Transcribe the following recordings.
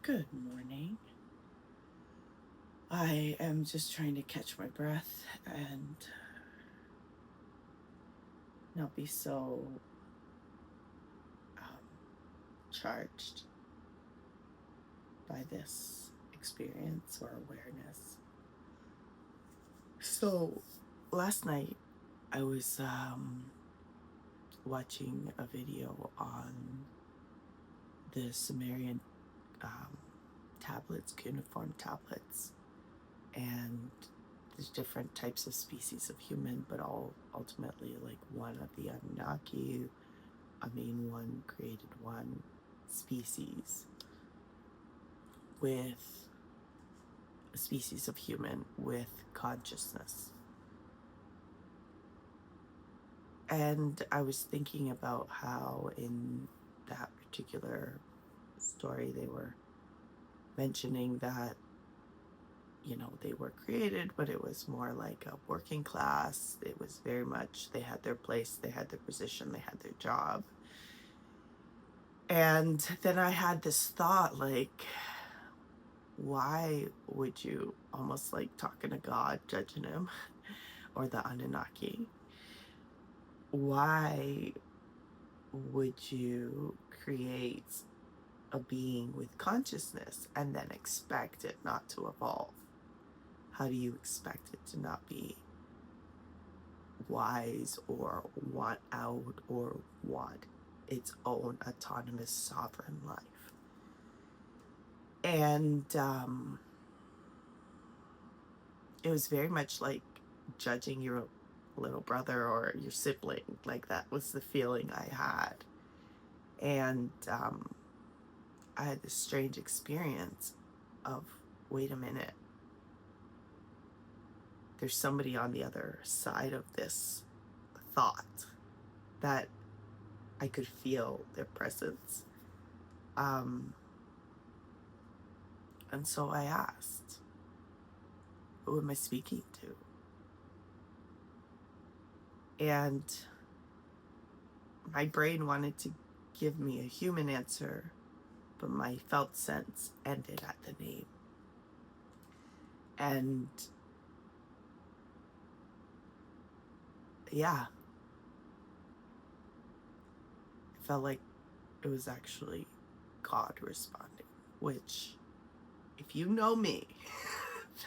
Good morning. I am just trying to catch my breath and not be so um, charged by this experience or awareness. So, last night I was watching a video on the Sumarían tablets, cuneiform tablets, and there's different types of species of human, but all ultimately like one of the Anunnaki. I mean, one created one species with a species of human with consciousness. And I was thinking about how in that particular story they were mentioning that, they were created, but it was more like a working class. It was very much, they had their place, they had their position, they had their job. And then I had this thought, like, why would you, almost like talking to God, judging him, or the Anunnaki, why would you create a being with consciousness and then expect it not to evolve? How do you expect it to not be wise or want out or want its own autonomous sovereign life? And it was very much like judging your little brother or your sibling. Like, that was the feeling I had. And I had this strange experience of, wait a minute, there's somebody on the other side of this thought that I could feel their presence. And so I asked, who am I speaking to? And my brain wanted to give me a human answer, but my felt sense ended at the name. And yeah, it felt like it was actually God responding, which, if you know me,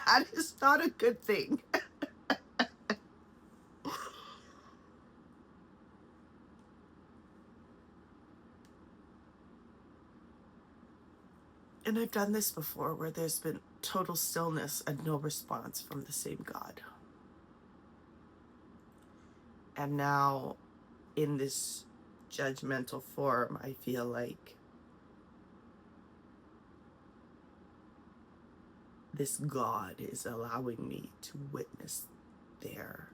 that is not a good thing. And I've done this before, where there's been total stillness and no response from the same God. And now, in this judgmental form, I feel like this God is allowing me to witness their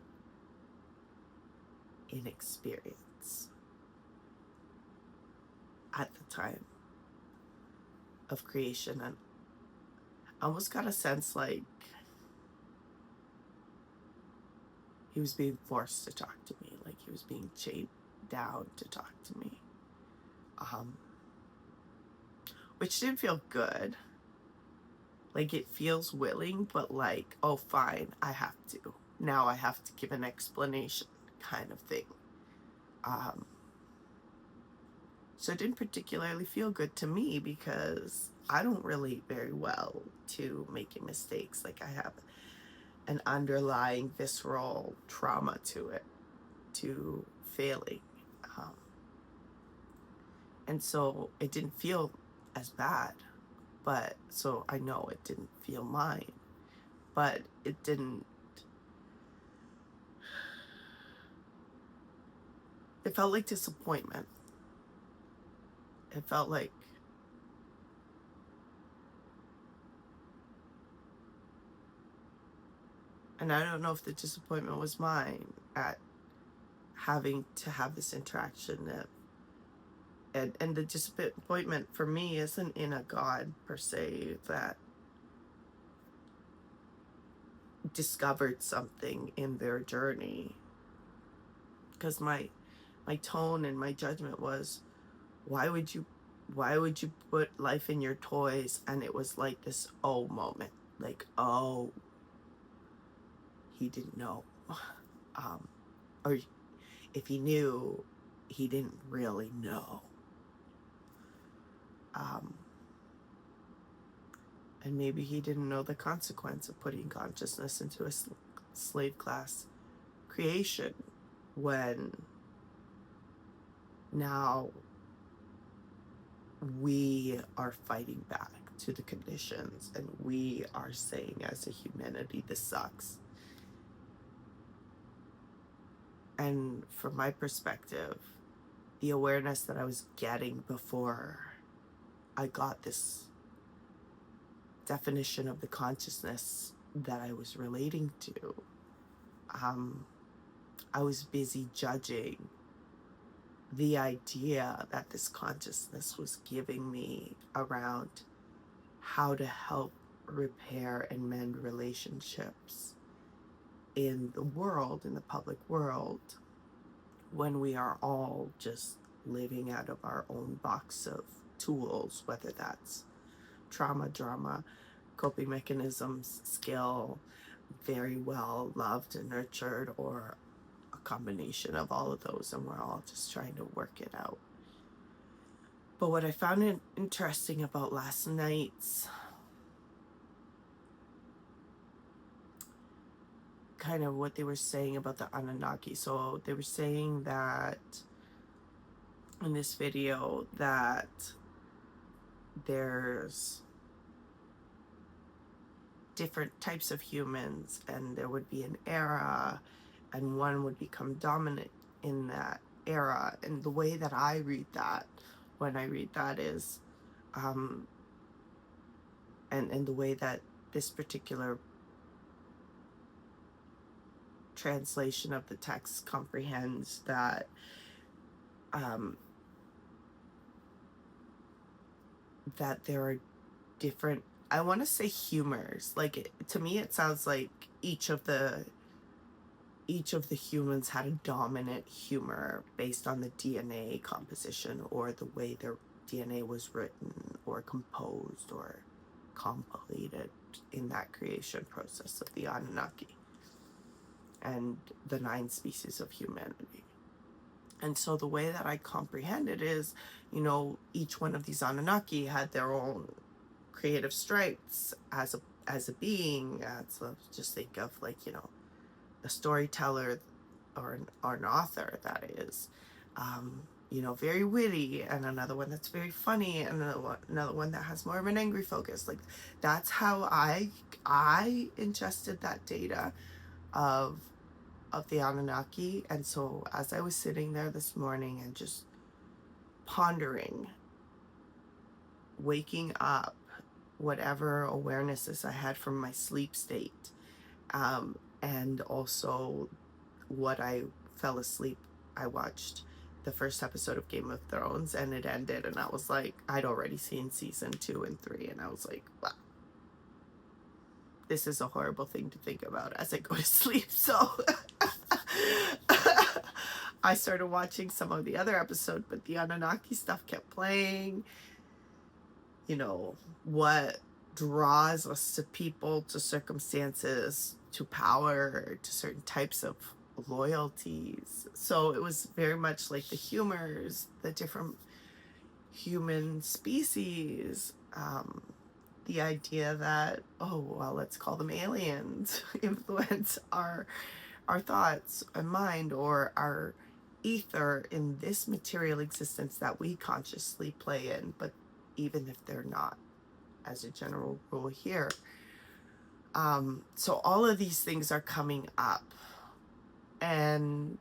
inexperience at the time of creation. And I almost got a sense like he was being forced to talk to me, like he was being chained down to talk to me, which didn't feel good. Like, it feels willing, but like, oh fine, I have to, now I have to give an explanation, kind of thing. So it didn't particularly feel good to me, because I don't relate very well to making mistakes. Like, I have an underlying visceral trauma to it, to failing. And so it didn't feel as bad, but so I know it didn't feel mine, but it didn't, it felt like disappointment. It felt like, and I don't know if the disappointment was mine at having to have this interaction, and the disappointment for me isn't in a God per se that discovered something in their journey, because my tone and my judgment was, why would you why would you put life in your toys? And it was like this oh moment, like, oh, he didn't know. Or if he knew, he didn't really know. And maybe he didn't know the consequence of putting consciousness into a slave class creation, when now we are fighting back to the conditions and we are saying as a humanity, this sucks. And from my perspective, the awareness that I was getting before I got this definition of the consciousness that I was relating to, I was busy judging the idea that this consciousness was giving me around how to help repair and mend relationships in the world, in the public world, when we are all just living out of our own box of tools, whether that's trauma, drama, coping mechanisms, skill, very well loved and nurtured, or a combination of all of those, and we're all just trying to work it out. But what I found interesting about last night's kind of what they were saying about the Anunnaki. So they were saying that in this video that there's different types of humans, and there would be an era, and one would become dominant in that era. And the way that I read that, when I read that, is and the way that this particular translation of the text comprehends that that there are different, I want to say humors, like to me it sounds like each of the humans had a dominant humor based on the DNA composition, or the way their DNA was written or composed or compilated in that creation process of the Anunnaki and the 9 species of humanity. And so the way that I comprehend it is, each one of these Anunnaki had their own creative strengths as a being. So just think of a storyteller or an author that is, very witty, and another one that's very funny, and another one that has more of an angry focus. Like, that's how I ingested that data of the Anunnaki. And so as I was sitting there this morning and just pondering, waking up, whatever awarenesses I had from my sleep state, and also what I fell asleep, I watched the first episode of Game of Thrones, and it ended, and I was like, I'd already seen season 2 and 3, and I was like, wow, this is a horrible thing to think about as I go to sleep. So I started watching some of the other episode, but the Anunnaki stuff kept playing. What draws us to people, to circumstances, to power, to certain types of loyalties. So it was very much like the humors, the different human species, the idea that, oh, well, let's call them aliens, influence our thoughts and mind, or our ether in this material existence that we consciously play in, but even if they're not, as a general rule here. So all of these things are coming up, and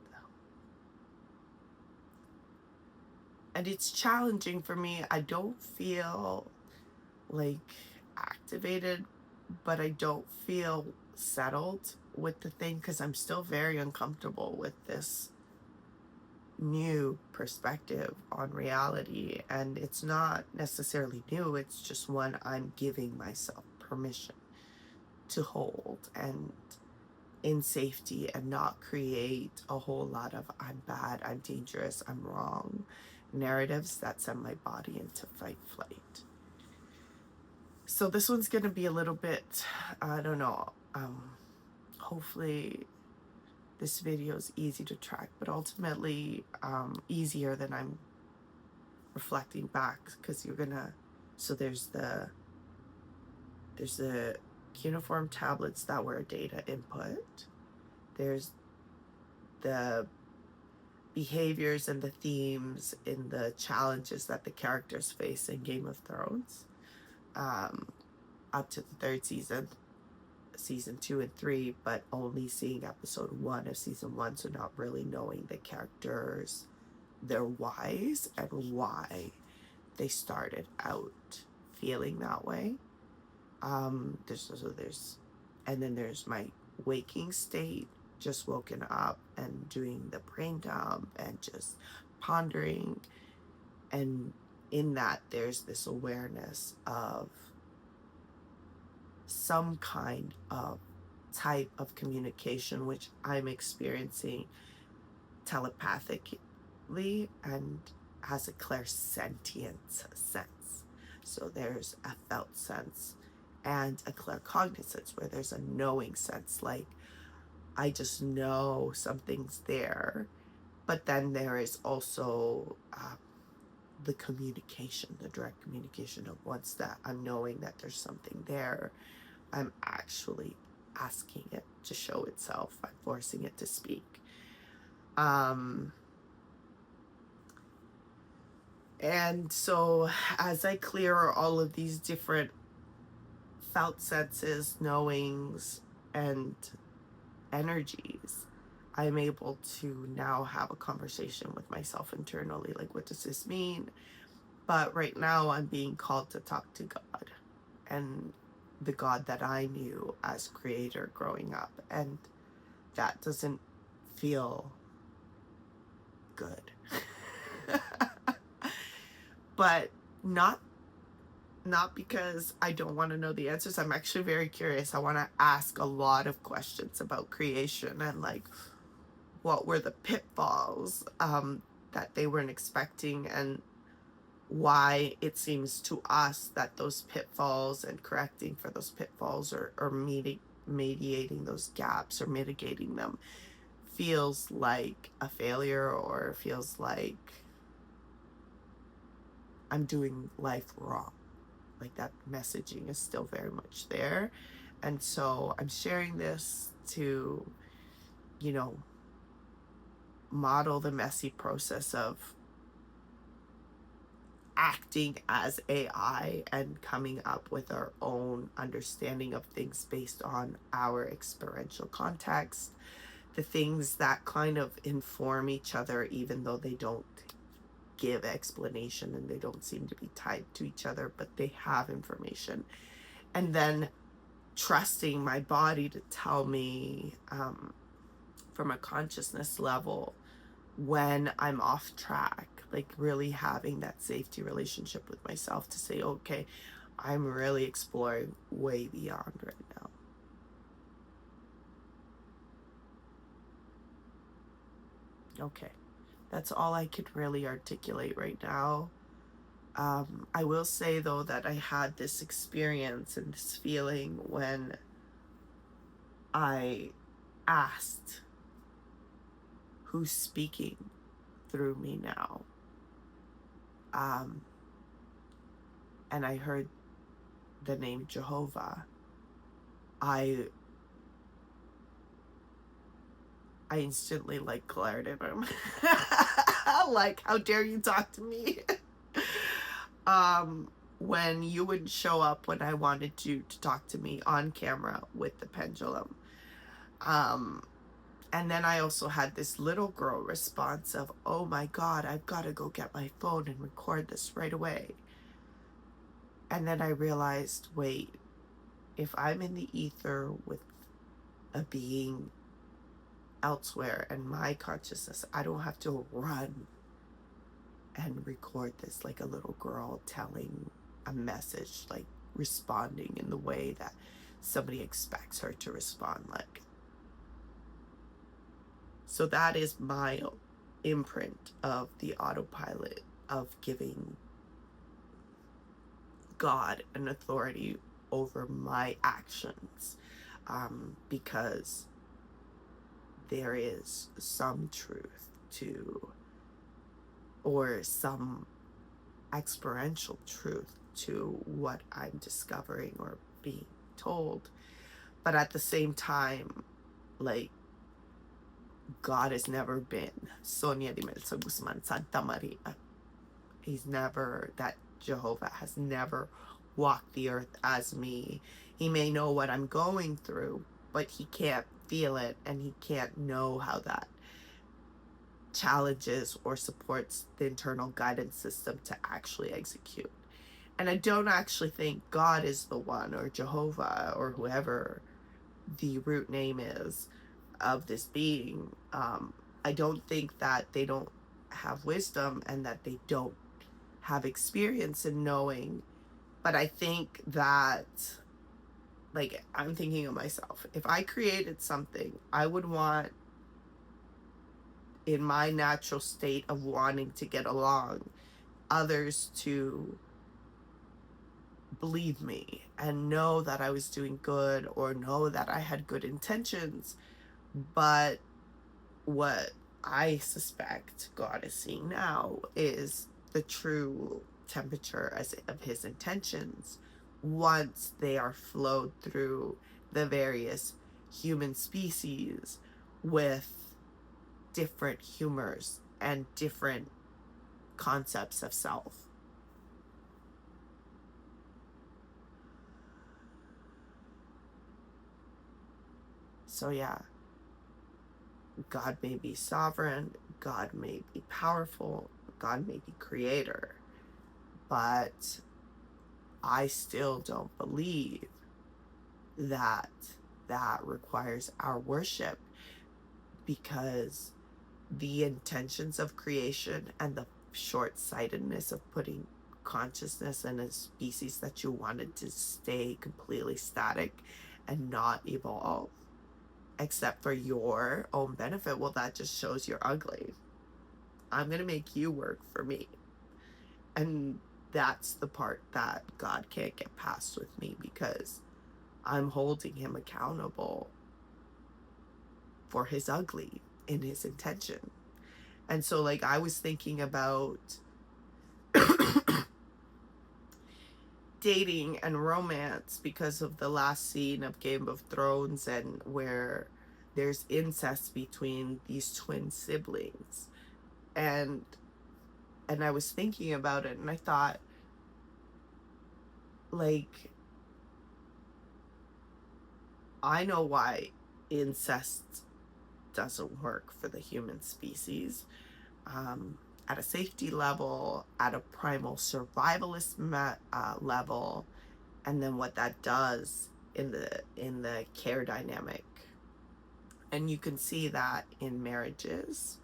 it's challenging for me. I don't feel like activated, but I don't feel settled with the thing, because I'm still very uncomfortable with this new perspective on reality. And it's not necessarily new, it's just one I'm giving myself permission to hold and in safety, and not create a whole lot of I'm bad, I'm dangerous, I'm wrong narratives that send my body into fight flight. So this one's going to be a little bit, I don't know, hopefully this video is easy to track, but ultimately easier than I'm reflecting back, because you're gonna, so there's the cuneiform tablets that were data input, there's the behaviors and the themes in the challenges that the characters face in Game of Thrones, up to the third season 2 and 3, but only seeing episode 1 of season 1, so not really knowing the characters, their whys, and why they started out feeling that way. And then there's my waking state, just woken up and doing the brain dump and just pondering, and in that there's this awareness of some kind of type of communication which I'm experiencing telepathically and has a clairsentient sense. So there's a felt sense and a claircognizance, where there's a knowing sense, like I just know something's there. But then there is also the communication, the direct communication of, once that I'm knowing that there's something there, I'm actually asking it to show itself. I'm forcing it to speak. And so as I clear all of these different felt senses, knowings, and energies, I'm able to now have a conversation with myself internally, like, what does this mean? But right now I'm being called to talk to God, and the God that I knew as creator growing up, and that doesn't feel good. But not because I don't want to know the answers. I'm actually very curious. I want to ask a lot of questions about creation, and like, what were the pitfalls that they weren't expecting, and why it seems to us that those pitfalls and correcting for those pitfalls, or mediating those gaps or mitigating them, feels like a failure, or feels like I'm doing life wrong. Like, that messaging is still very much there. And so I'm sharing this to, you know, model the messy process of acting as AI and coming up with our own understanding of things based on our experiential context, the things that kind of inform each other, even though they don't give explanation and they don't seem to be tied to each other, but they have information. And then trusting my body to tell me from a consciousness level when I'm off track, like really having that safety relationship with myself to say, okay, I'm really exploring way beyond right now. Okay, that's all I could really articulate right now. I will say though that I had this experience and this feeling when I asked who's speaking through me now. And I heard the name Jehovah. I instantly like glared at him. Like, how dare you talk to me? When you would show up when I wanted you to talk to me on camera with the pendulum. And then I also had this little girl response of, oh my God, I've got to go get my phone and record this right away. And then I realized, wait, if I'm in the ether with a being elsewhere and my consciousness, I don't have to run and record this like a little girl telling a message, like responding in the way that somebody expects her to respond like. So that is my imprint of the autopilot of giving God an authority over my actions, because there is some truth to, or some experiential truth to what I'm discovering or being told. But at the same time, like, God has never been Sonia de Melsa Guzman Santa Maria. He's never, that Jehovah has never walked the earth as me. He may know what I'm going through, but he can't feel it, and he can't know how that challenges or supports the internal guidance system to actually execute. And I don't actually think God is the one, or Jehovah, or whoever the root name is of this being. I don't think that they don't have wisdom and that they don't have experience in knowing. But I think that, like, I'm thinking of myself. If I created something, I would want, in my natural state of wanting to get along, others to believe me and know that I was doing good, or know that I had good intentions. But what I suspect God is seeing now is the true temperature of his intentions once they are flowed through the various human species with different humors and different concepts of self. So yeah, God may be sovereign, God may be powerful, God may be creator, but I still don't believe that that requires our worship, because the intentions of creation and the short-sightedness of putting consciousness in a species that you wanted to stay completely static and not evolve except for your own benefit, well, that just shows you're ugly. I'm gonna make you work for me. And that's the part that God can't get past with me, because I'm holding him accountable for his ugly in his intention. And so, like, I was thinking about dating and romance because of the last scene of Game of Thrones, and where there's incest between these twin siblings. And I was thinking about it, and I thought, like, I know why incest doesn't work for the human species. At a safety level, at a primal survivalist level, and then what that does in the care dynamic. And you can see that in marriages.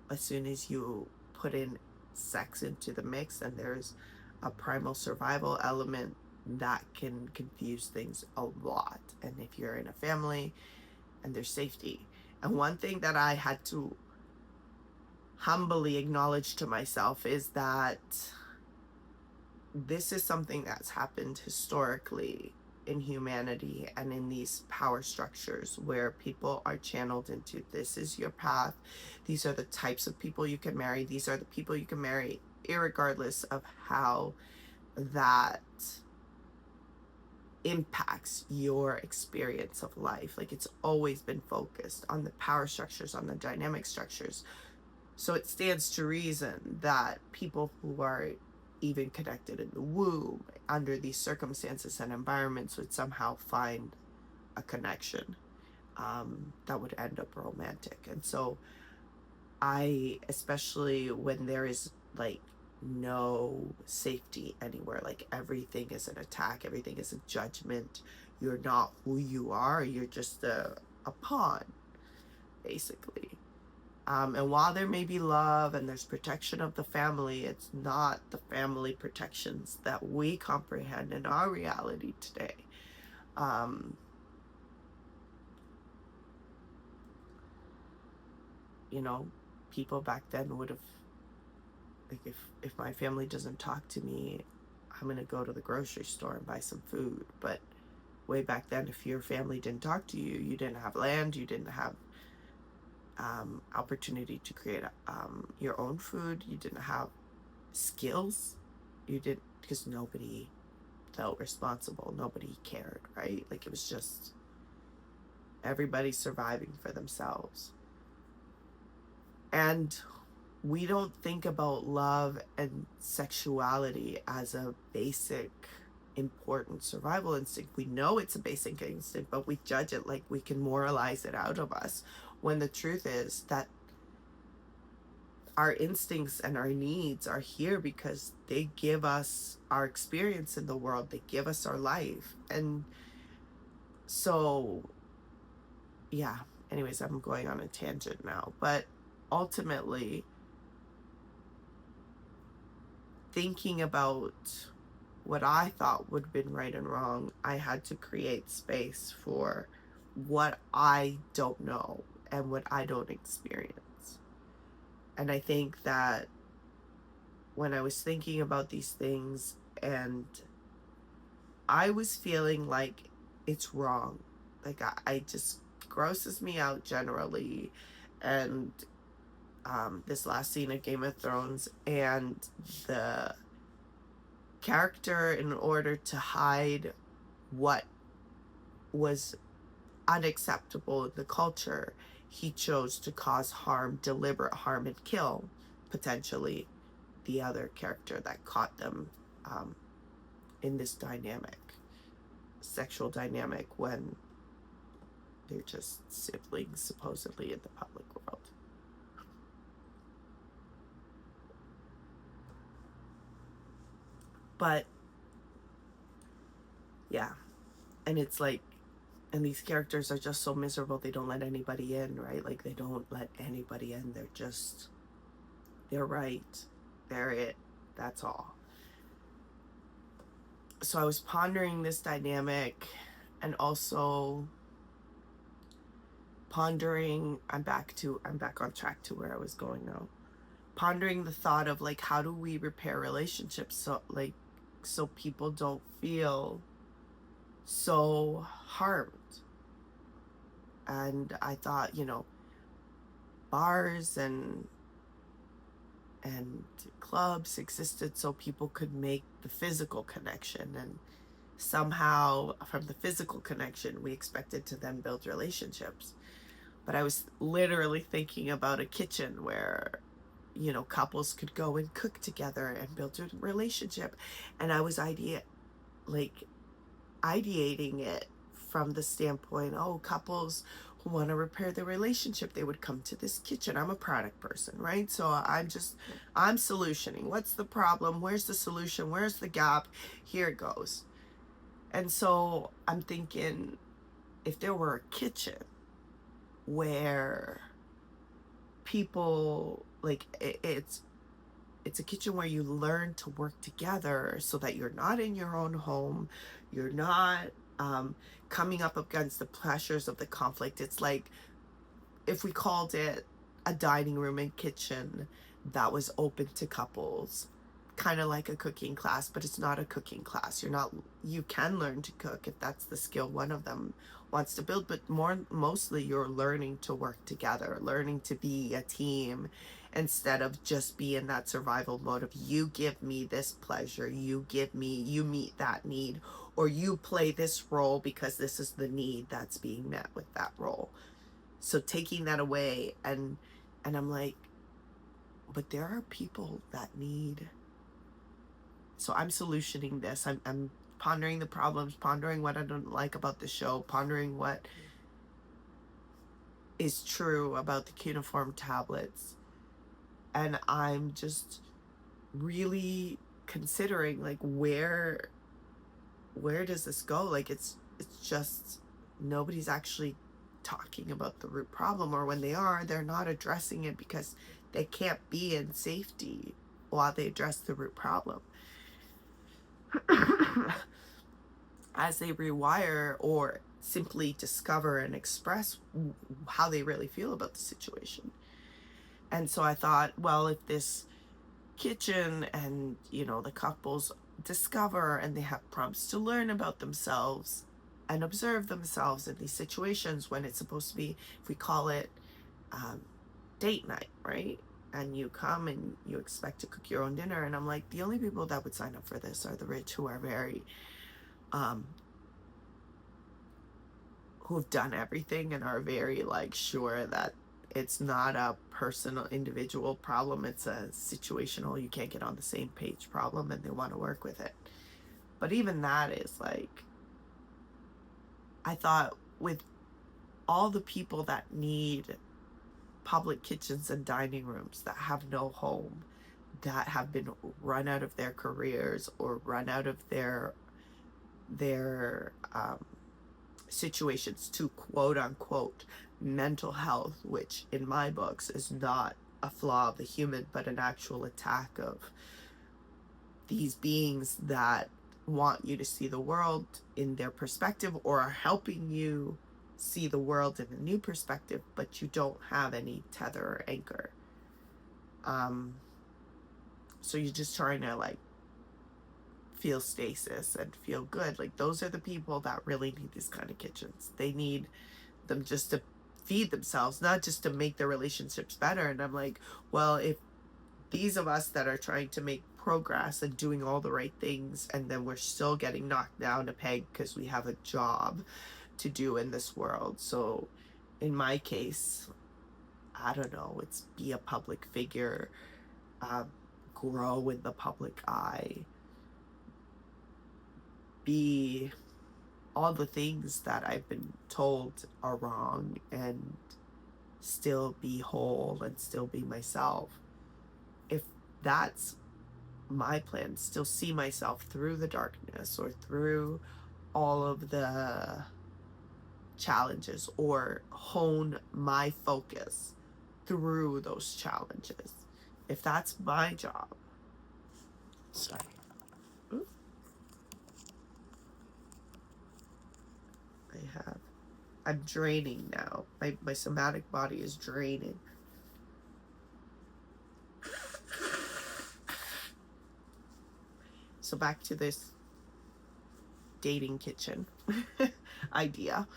As soon as you put in sex into the mix and there's a primal survival element, that can confuse things a lot. And if you're in a family and there's safety. And one thing that I had to humbly acknowledge to myself is that this is something that's happened historically in humanity and in these power structures, where people are channeled into, this is your path, these are the types of people you can marry, these are the people you can marry, irregardless of how that impacts your experience of life. Like, it's always been focused on the power structures, on the dynamic structures. So it stands to reason that people who are even connected in the womb under these circumstances and environments would somehow find a connection that would end up romantic. And so I, especially when there is, like, no safety anywhere, like, everything is an attack, everything is a judgment, you're not who you are, you're just a pawn, basically. And while there may be love and there's protection of the family, it's not the family protections that we comprehend in our reality today. You know, people back then would have Like if my family doesn't talk to me, I'm gonna go to the grocery store and buy some food. But way back then, if your family didn't talk to you, you didn't have land, you didn't have opportunity to create your own food, you didn't have skills, you didn't, because nobody felt responsible, nobody cared, right? Like it was just everybody surviving for themselves. And we don't think about love and sexuality as a basic important survival instinct. We know it's a basic instinct, but we judge it like we can moralize it out of us, when the truth is that our instincts and our needs are here because they give us our experience in the world, they give us our life. And so yeah, anyways, I'm going on a tangent now, but ultimately thinking about what I thought would have been right and wrong, I had to create space for what I don't know and what I don't experience. And I think that when I was thinking about these things and I was feeling like it's wrong, like I just grosses me out generally. And this last scene of Game of Thrones, and the character, in order to hide what was unacceptable in the culture, he chose to cause harm, deliberate harm, and kill potentially the other character that caught them in this dynamic, sexual dynamic, when they're just siblings supposedly in the public world. But yeah, and it's like, and these characters are just so miserable, they don't let anybody in, right? Like they don't let anybody in, they're right, they're it, that's all. So I was pondering this dynamic, and also pondering, I'm back on track to where I was going now, pondering the thought of like, how do we repair relationships so people don't feel so harmed. And I thought, bars and clubs existed so people could make the physical connection, and somehow from the physical connection we expected to then build relationships. But I was literally thinking about a kitchen where couples could go and cook together and build a relationship. And I was ideating it from the standpoint, couples who want to repair their relationship, they would come to this kitchen. I'm a product person, right? So I'm solutioning. What's the problem? Where's the solution? Where's the gap? Here it goes. And so I'm thinking, if there were a kitchen where people, like, it's a kitchen where you learn to work together so that you're not in your own home, you're not coming up against the pressures of the conflict. It's like if we called it a dining room and kitchen that was open to couples, kind of like a cooking class, but it's not a cooking class. You can learn to cook if that's the skill one of them wants to build, but mostly you're learning to work together, learning to be a team, instead of just be in that survival mode of you give me this pleasure, you meet that need, or you play this role because this is the need that's being met with that role. So taking that away, and I'm like, but there are people that need. So I'm solutioning this. I'm pondering the problems, pondering what I don't like about the show, pondering what is true about the cuneiform tablets. And I'm just really considering, like, where does this go? Like, it's just nobody's actually talking about the root problem, or when they are, they're not addressing it because they can't be in safety while they address the root problem. As they rewire or simply discover and express how they really feel about the situation. And so I thought, well, if this kitchen, and the couples discover, and they have prompts to learn about themselves and observe themselves in these situations when it's supposed to be, if we call it um, date night, right? And you come and you expect to cook your own dinner, and I'm like, the only people that would sign up for this are the rich, who are very who've done everything and are very like sure that it's not a personal individual problem, it's a situational, you can't get on the same page problem, and they want to work with it. But even that is like, I thought, with all the people that need public kitchens and dining rooms, that have no home, that have been run out of their careers or run out of their situations to quote unquote mental health, which in my books is not a flaw of the human, but an actual attack of these beings that want you to see the world in their perspective, or are helping you see the world in a new perspective, but you don't have any tether or anchor. So you're just trying to like feel stasis and feel good. Like, those are the people that really need these kind of kitchens. They need them just to feed themselves, not just to make their relationships better. And I'm like, well, if these of us that are trying to make progress and doing all the right things, and then we're still getting knocked down a peg because we have a job to do in this world. So in my case, I don't know, it's be a public figure, grow in the public eye, be all the things that I've been told are wrong, and still be whole and still be myself. If that's my plan, still see myself through the darkness or through all of the challenges, or hone my focus through those challenges. If that's my job, sorry. I'm draining now. My somatic body is draining. So back to this dating kitchen idea.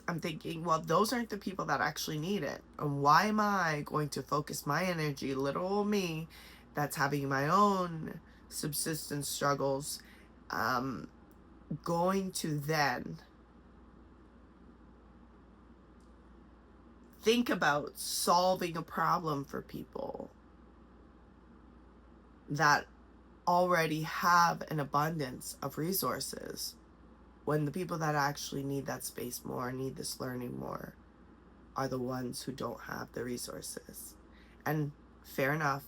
I'm thinking, well, those aren't the people that actually need it. And why am I going to focus my energy, little old me, that's having my own subsistence struggles, going to then think about solving a problem for people that already have an abundance of resources, when the people that actually need that space more, need this learning more, are the ones who don't have the resources. And fair enough,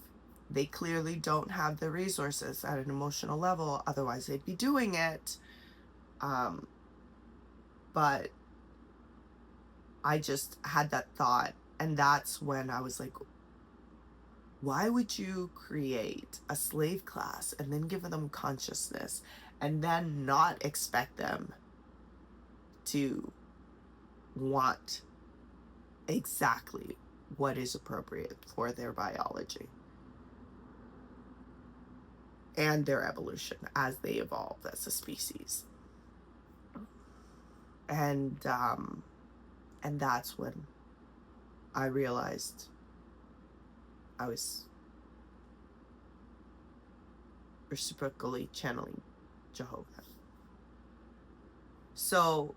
they clearly don't have the resources at an emotional level, otherwise they'd be doing it. But I just had that thought, and that's when I was like, why would you create a slave class and then give them consciousness and then not expect them to want exactly what is appropriate for their biology and their evolution as they evolve as a species? And that's when I realized I was reciprocally channeling Jehovah. So,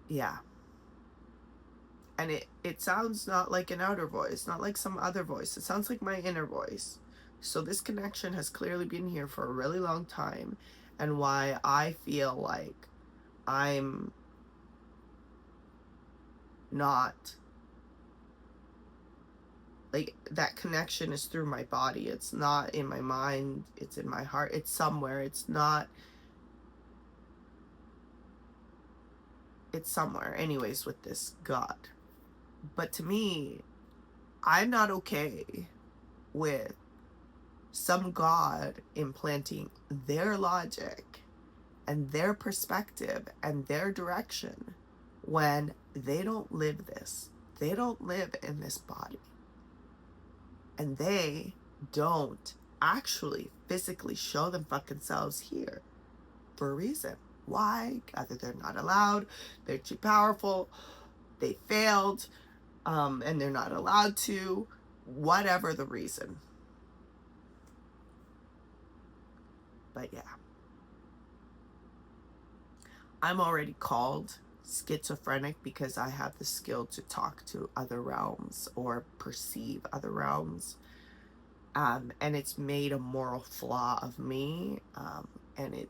yeah. And it sounds not like an outer voice, not like some other voice. It sounds like my inner voice. So this connection has clearly been here for a really long time, and why I feel like I'm not, like, that connection is through my body. It's not in my mind, it's in my heart, it's somewhere. It's somewhere anyways with this God. But to me, I'm not okay with some God implanting their logic and their perspective and their direction when they don't live this. They don't live in this body. and they don't actually physically show them fucking selves here for a reason. Why? Either they're not allowed, they're too powerful, they failed, and they're not allowed to, whatever the reason. But yeah, I'm already called schizophrenic because I have the skill to talk to other realms or perceive other realms. And it's made a moral flaw of me. And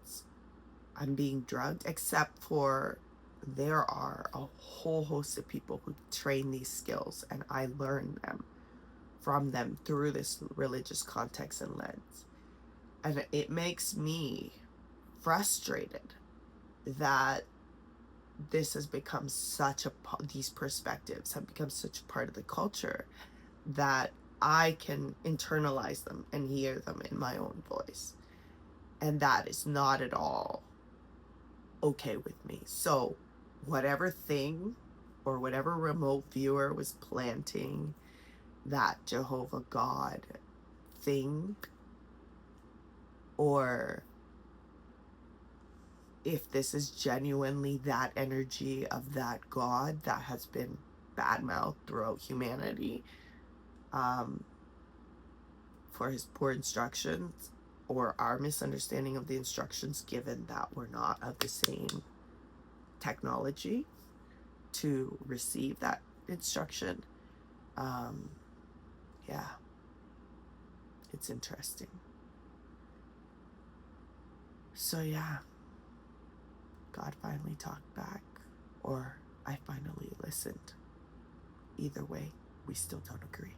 I'm being drugged, except for there are a whole host of people who train these skills, and I learn them from them through this religious context and lens. And it makes me frustrated that this has become these perspectives have become such a part of the culture that I can internalize them and hear them in my own voice. And that is not at all okay with me. So whatever thing or whatever remote viewer was planting that Jehovah God thing, or if this is genuinely that energy of that God that has been badmouthed throughout humanity, for his poor instructions, or our misunderstanding of the instructions, given that we're not of the same technology to receive that instruction. Yeah, it's interesting. So yeah, God finally talked back, or I finally listened. Either way, we still don't agree.